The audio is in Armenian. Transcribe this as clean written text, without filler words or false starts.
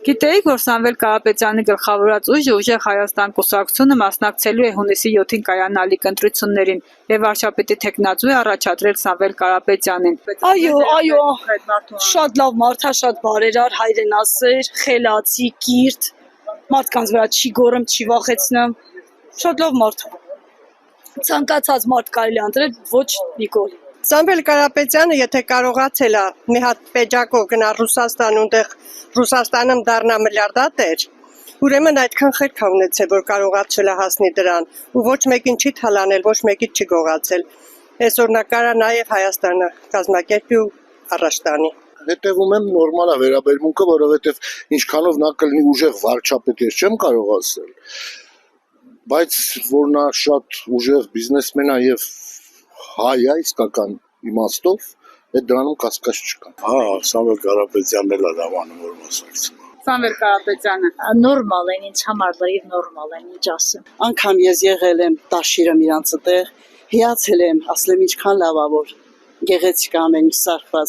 Գիտեիք, որ Սամվել Կարապետյանի գլխավորած ուժը «Ուժեղ Հայաստան» կուսակցությունը մասնակցելու է հունիսի 7-ին կայանալիք ընտրություններին և վարչապետի թեկնածու է առաջադրել Սամվել Կարապետյանին։ Այո, շատ լավ մարդ է, շատ բարերար, հայրենասեր, խելացի, կիրթ, մարդկանց վրա չի գոռում, չի վախեցնում, շատ լավ մարդ է։ Ցանկացած մարդ կարելի է ընտրել, ոչ Նիկոլ։ Սամվել Կարապետյանը, եթե կարողացել է մի հատ պեջակով գնա Ռուսաստան, ունդեղ Ռուսաստանում դառնա միլիարդատեր, ուրեմն այդքան խելք է ունեցել, որ կարողացել է հասնի դրան, ու ոչ մեկին չի թալանել, ոչ մեկին չի գողացել։ Այսօր նա կարա նաև Հայաստանը կազմակերպի ու առաջ տանի։ Հետևում եմ նորմալ է վերաբերմունքը, որովհետև ինչքանով նա կլինի ուժեղ վարչապետ, ես չեմ կարող ասել, բայց որ նա շատ ուժեղ բիզնեսմեն է եւ հայ է իսկական իմաստով, այդ դրանում կասկած չկա։ Սամվել Կարապետյանն էլ է դավանում, որ մասնակցում։ Սամվել Կարապետյանը Նորմալ են, ինձ համար լրիվ նորմալ են, ինչ ասեմ։ Անգամ ես եղել եմ տաշիրը իրանց տեղ, հիացել եմ, ասել եմ ինչքան լավ է, որ գեղեցիկ ամեն ինչ սարքված,